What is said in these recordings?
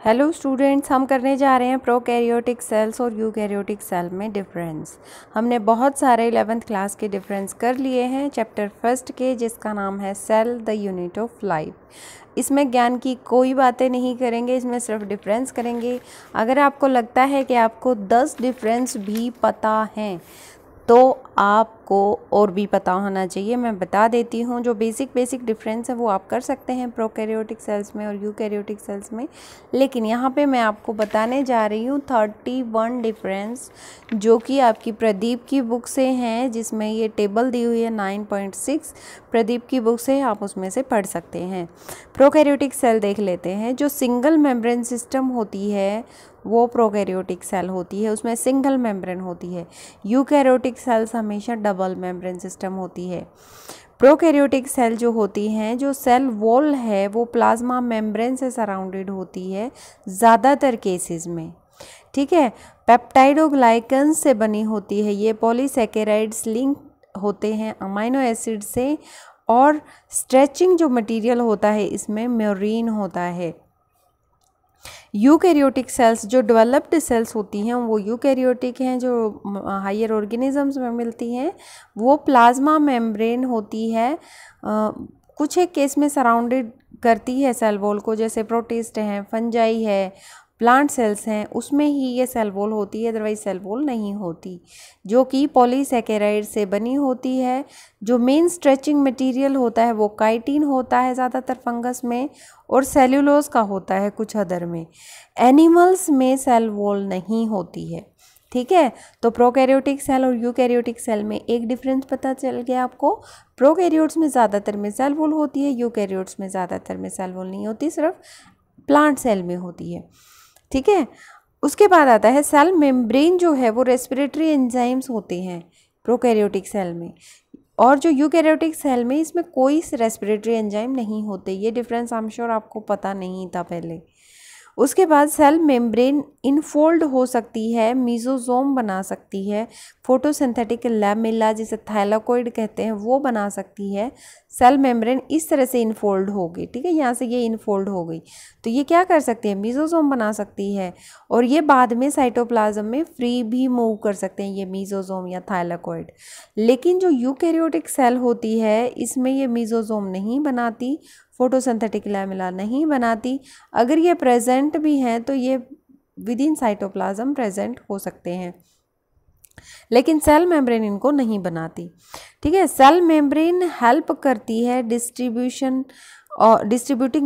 Hello students, हम करने जा रहे हैं प्रोकैरियोटिक सेल्स और यूकैरियोटिक सेल में डिफरेंस। हमने बहुत सारे 11th क्लास के डिफरेंस कर लिए हैं चैप्टर फर्स्ट के, जिसका नाम है cell the unit of life. इसमें ज्ञान की कोई बातें नहीं करेंगे, इसमें सिर्फ डिफरेंस करेंगे। अगर आपको लगता है कि आपको 10 डिफरेंस भी पता हैं तो आपको और भी पता होना चाहिए। मैं बता देती हूँ, जो बेसिक डिफरेंस है वो आप कर सकते हैं प्रोकैरियोटिक सेल्स में और यूकैरियोटिक सेल्स में, लेकिन यहाँ पे मैं आपको बताने जा रही हूँ 31 डिफरेंस, जो कि आपकी प्रदीप की बुक से हैं, जिसमें ये टेबल दी हुई है 9.6। प्रदीप की बुक से आप उसमें से पढ़ सकते हैं। प्रोकैरियोटिक सेल देख लेते हैं। जो सिंगल मेम्ब्रेन सिस्टम होती है वो प्रोकैरियोटिक सेल होती है, उसमें सिंगल मेम्ब्रेन होती है। यूकैरियोटिक सेल्स हमेशा डबल मेम्ब्रेन सिस्टम होती है। प्रोकैरियोटिक सेल जो होती हैं, जो सेल वॉल है वो प्लाज्मा मेम्ब्रेन से सराउंडेड होती है ज़्यादातर केसेस में, ठीक है। पेप्टाइडोग्लाइकन से बनी होती है, ये पॉलीसैकेराइड्स लिंक होते हैं अमाइनो एसिड से, और स्ट्रेचिंग जो मटेरियल होता है इसमें म्योरीन होता है। यूकैरियोटिक सेल्स जो डेवलप्ड सेल्स होती हैं वो यूकैरियोटिक हैं, जो हायर ऑर्गेनिजम्स में मिलती हैं, वो प्लाज्मा मेम्ब्रेन होती है। कुछ एक केस में सराउंडेड करती है सेल वॉल को, जैसे प्रोटिस्ट हैं, फंजाई है, प्लांट सेल्स हैं, उसमें ही ये सेल वॉल होती है, अदरवाइज सेल वॉल नहीं होती, जो कि पॉलीसैकेराइड से बनी होती है। जो मेन स्ट्रेचिंग मटेरियल होता है वो काइटिन होता है ज़्यादातर फंगस में, और सेल्यूलोज का होता है कुछ अदर में। एनिमल्स में सेल वॉल नहीं होती है, ठीक है। तो प्रोकैरियोटिक सेल और यूकैरियोटिक सेल में एक डिफरेंस पता चल गया आपको। प्रोकैरियोट्स में ज़्यादातर में सेल वॉल होती है, यूकैरियोट्स में ज़्यादातर में सेल वॉल नहीं होती, सिर्फ प्लांट सेल में होती है, ठीक है। उसके बाद आता है सेल मेम्ब्रेन, जो है वो रेस्पिरेटरी एंजाइम्स होते हैं प्रोकैरियोटिक सेल में, और जो यूकैरियोटिक सेल में इसमें कोई रेस्पिरेटरी एंजाइम नहीं होते। ये डिफरेंस आई एम श्योर आपको पता नहीं था पहले। उसके बाद सेल मेम्ब्रेन इनफोल्ड हो सकती है, मीजोजोम बना सकती है, फोटोसिंथेटिक लैमेला जिसे थाइलाकोइड कहते हैं वो बना सकती है। सेल मेम्ब्रेन इस तरह से इनफोल्ड हो गई, ठीक है, यहाँ से ये इनफोल्ड हो गई तो ये क्या कर सकती है, मीजोजोम बना सकती है, और ये बाद में साइटोप्लाज्म में फ्री भी मूव कर सकते हैं ये मीजोजोम या थाइलाकोइड। लेकिन जो यूकैरियोटिक सेल होती है इसमें ये मीजोजोम नहीं बनाती, फोटोसिंथेटिक लैमेला नहीं बनाती। अगर ये प्रेजेंट भी हैं तो ये विद इन साइटोप्लाज्म प्रेजेंट हो सकते हैं, लेकिन सेल मेम्ब्रेन इनको नहीं बनाती, ठीक है। सेल मेम्ब्रेन हेल्प करती है distributing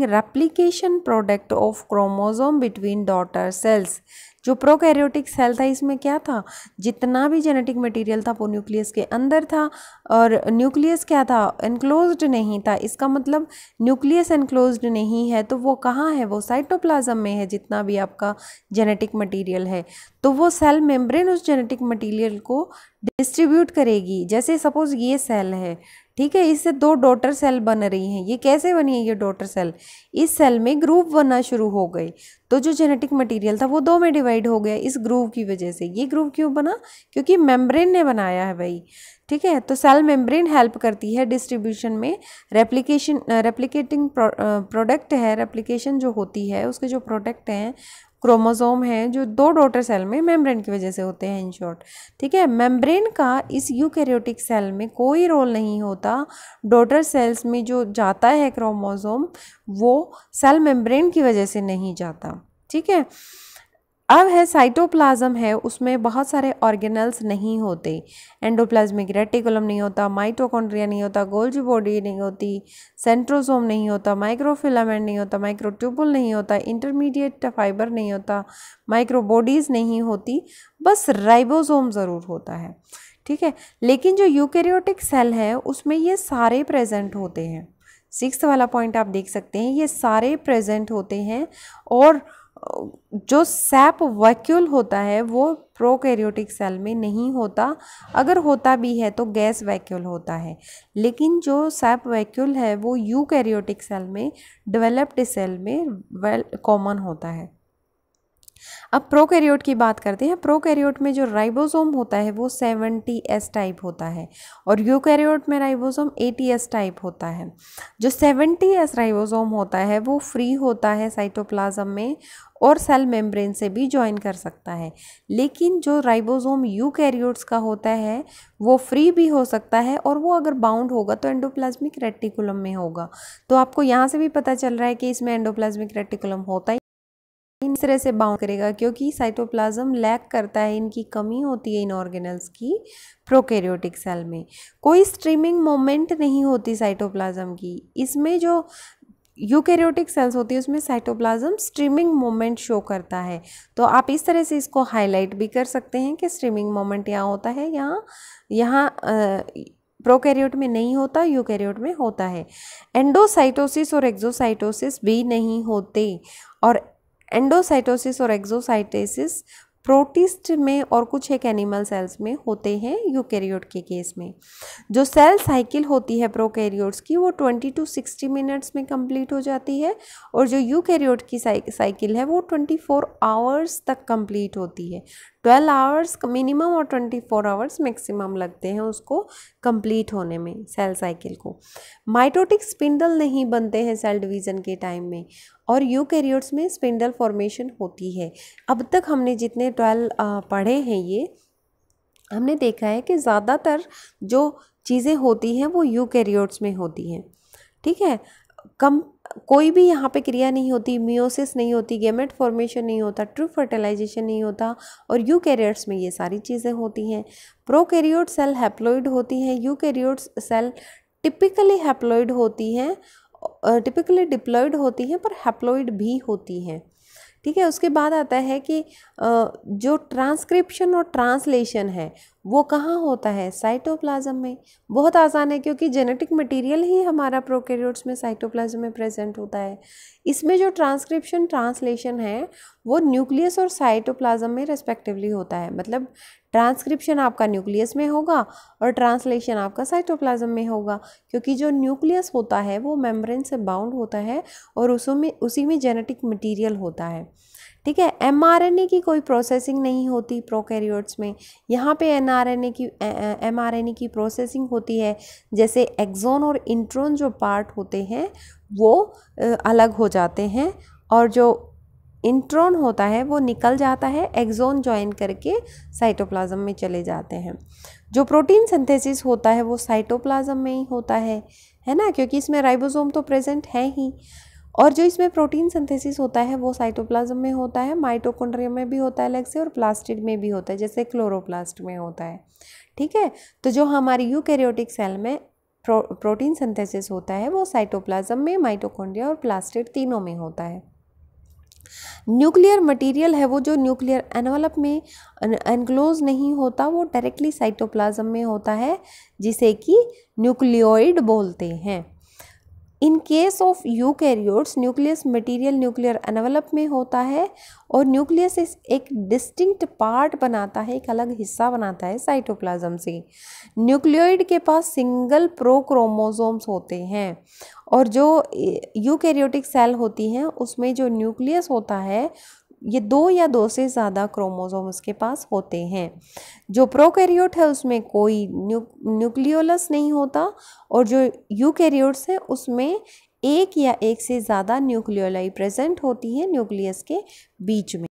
replication product of chromosome between daughter cells. जो प्रोकैरियोटिक सेल था इसमें क्या था, जितना भी जेनेटिक मटेरियल था वो न्यूक्लियस के अंदर था, और न्यूक्लियस क्या था, एनक्लोज्ड नहीं था। इसका मतलब न्यूक्लियस एनक्लोज्ड नहीं है तो वो कहाँ है, वो साइटोप्लाज्म में है। जितना भी आपका जेनेटिक मटेरियल है तो वो सेल मेम्ब्रेन उस जेनेटिक मटेरियल को डिस्ट्रीब्यूट करेगी। जैसे सपोज ये सेल है, ठीक है, इससे 2 डॉटर सेल बन रही हैं। ये कैसे बनी है, ये डॉटर सेल इस सेल में ग्रुप बनना शुरू हो गई, तो जो जेनेटिक मटेरियल था वो 2 में डिवाइड हो गया इस ग्रुप की वजह से। ये ग्रुप क्यों बना, क्योंकि मेम्ब्रेन ने बनाया है भाई, ठीक है। तो सेल मेम्ब्रेन हेल्प करती है डिस्ट्रीब्यूशन में। रेप्लिकेटिंग प्रोडक्ट है, रेप्लिकेशन जो होती है उसके जो प्रोडक्ट हैं क्रोमोसोम हैं, जो 2 डॉटर सेल में मेम्ब्रेन की वजह से होते हैं इन शॉर्ट, ठीक है। मेम्ब्रेन का इस यूकैरियोटिक सेल में कोई रोल नहीं होता। डॉटर सेल्स में जो जाता है क्रोमोसोम वो सेल मेम्ब्रेन की वजह से नहीं जाता, ठीक है। अब है साइटोप्लाज्म है, उसमें बहुत सारे ऑर्गेनल्स नहीं होते। एंडोप्लाज्मिक रेटिकुलम नहीं होता, माइटोकॉन्ड्रिया नहीं होता, गोल्जी बॉडी नहीं होती, सेंट्रोसोम नहीं होता, माइक्रोफिलामेंट नहीं होता, माइक्रोट्यूबुल नहीं होता, इंटरमीडिएट फाइबर नहीं होता, माइक्रोबॉडीज नहीं होती, बस राइबोसोम ज़रूर होता है, ठीक है। लेकिन जो यूकैरियोटिक सेल है उसमें ये सारे प्रेजेंट होते हैं। 6th वाला पॉइंट आप देख सकते हैं, ये सारे प्रेजेंट होते हैं। और जो सैप वैक्यूल होता है वो प्रोकैरियोटिक सेल में नहीं होता, अगर होता भी है तो गैस वैक्यूल होता है। लेकिन जो सैप वैक्यूल है वो यूकैरियोटिक सेल में, डेवलप्ड सेल में वेल कॉमन होता है। अब प्रोकैरियोट की बात करते हैं। प्रोकैरियोट में जो राइबोसोम होता है वो 70S टाइप होता है और यूकैरियोट में राइबोसोम 80S टाइप होता है। जो 70S राइबोसोम होता है वो फ्री होता है साइटोप्लाज्म में और सेल मेम्ब्रेन से भी ज्वाइन कर सकता है, लेकिन जो राइबोसोम यूकैरियोट्स का होता है वो फ्री भी हो सकता है और वो अगर बाउंड होगा तो एंडोप्लाज्मिक रेटिकुलम में होगा। तो आपको यहाँ से भी पता चल रहा है कि इसमें एंडोप्लाज्मिक रेटिकुलम होता है, इस तरह से बाउंड करेगा क्योंकि साइटोप्लाज्म लैक करता है, इनकी कमी होती है इन ऑर्गेनल्स की प्रोकैरियोटिक सेल में। कोई स्ट्रीमिंग मोमेंट नहीं होती साइटोप्लाज्म की। इसमें जो यूकैरियोटिक सेल्स होती है उसमें साइटोप्लाज्म स्ट्रीमिंग मोमेंट शो करता है। तो आप इस तरह से इसको हाईलाइट भी कर सकते हैं कि स्ट्रीमिंग मोमेंट यहाँ होता है, यहाँ प्रोकैरियोट में नहीं होता, यूकैरियोट में होता है। एंडोसाइटोसिस और एक्सोसाइटोसिस भी नहीं होते और एंडोसाइटोसिस और एक्सोसाइटोसिस प्रोटिस्ट में और कुछ एक एनिमल सेल्स में होते हैं यूकैरियोट के केस में। जो सेल साइकिल होती है प्रोकैरियोट्स की वो 20 to 60 मिनट्स में कंप्लीट हो जाती है और जो यूकैरियोट की साइकिल है वो 24 आवर्स तक कंप्लीट होती है। 12 आवर्स मिनिमम और 24 आवर्स मैक्सिमम लगते हैं उसको कंप्लीट होने में सेल साइकिल को। माइटोटिक स्पिंडल नहीं बनते हैं सेल डिवीज़न के टाइम में और यूकैरियोट्स में स्पिंडल फॉर्मेशन होती है। अब तक हमने जितने 12 पढ़े हैं ये हमने देखा है कि ज़्यादातर जो चीज़ें होती हैं वो यूकैरियोट्स में होती हैं। ठीक है, कोई भी यहाँ पे क्रिया नहीं होती, मियोसिस नहीं होती, गैमेट फॉर्मेशन नहीं होता, ट्रू फर्टिलाइजेशन नहीं होता और यूकैरियोट्स में ये सारी चीज़ें होती हैं। प्रोकैरियोट सेल हैप्लॉइड होती हैं, यूकैरियोट्स सेल टिपिकली हैप्लॉइड होती हैं, टिपिकली डिप्लॉइड होती हैं पर हैप्लॉइड भी होती हैं। ठीक है, उसके बाद आता है कि जो ट्रांसक्रिप्शन और ट्रांसलेशन है वो कहाँ होता है, साइटोप्लाज्म में। बहुत आसान है क्योंकि जेनेटिक मटेरियल ही हमारा प्रोकैरियोट्स में साइटोप्लाज्म में प्रेजेंट होता है। इसमें जो ट्रांसक्रिप्शन ट्रांसलेशन है वो न्यूक्लियस और साइटोप्लाज्म में रेस्पेक्टिवली होता है। मतलब ट्रांसक्रिप्शन आपका न्यूक्लियस में होगा और ट्रांसलेशन आपका साइटोप्लाज्म में होगा, क्योंकि जो न्यूक्लियस होता है वो मेम्ब्रेन से बाउंड होता है और उसी में जेनेटिक मटेरियल होता है। ठीक है, mRNA की कोई प्रोसेसिंग नहीं होती प्रोकैरियोट्स में। यहाँ पे mRNA की प्रोसेसिंग होती है, जैसे एक्सोन और इंट्रोन जो पार्ट होते हैं वो अलग हो जाते हैं और जो इंट्रोन होता है वो निकल जाता है, एक्सोन ज्वाइन करके साइटोप्लाज्म में चले जाते हैं। जो प्रोटीन सिंथेसिस होता है वो साइटोप्लाज्म में ही होता है ना, क्योंकि इसमें राइबोसोम तो प्रेजेंट है ही। और जो इसमें प्रोटीन सिंथेसिस होता है वो साइटोप्लाज्म में होता है, माइटोकॉन्ड्रिया में भी होता है अलग से और प्लास्टिड में भी होता है, जैसे क्लोरोप्लास्ट में होता है। ठीक है, तो जो हमारी यूकैरियोटिक सेल में प्रोटीन सिंथेसिस होता है वो साइटोप्लाज्म में, माइटोकॉन्ड्रिया और प्लास्टिड तीनों में होता है। न्यूक्लियर मटेरियल है वो जो न्यूक्लियर एनवलप में एनक्लोज नहीं होता, वो डायरेक्टली साइटोप्लाज्म में होता है, जिसे कि न्यूक्लियोइड बोलते हैं। In case of eukaryotes nucleus material nuclear envelope में होता है और न्यूक्लियस एक डिस्टिंक्ट पार्ट बनाता है, एक अलग हिस्सा बनाता है साइटोप्लाज्म से। न्यूक्लियोइड के पास सिंगल प्रोक्रोमोसोम्स होते हैं और जो यूकैरियोटिक सेल होती हैं उसमें जो न्यूक्लियस होता है ये 2 या 2 से ज़्यादा क्रोमोसोम उसके पास होते हैं। जो प्रोकैरियोट है उसमें कोई न्यूक्लियोलस नहीं होता और जो यूकैरियोट्स है उसमें एक या एक से ज़्यादा न्यूक्लियोलाई प्रेजेंट होती हैं न्यूक्लियस के बीच में।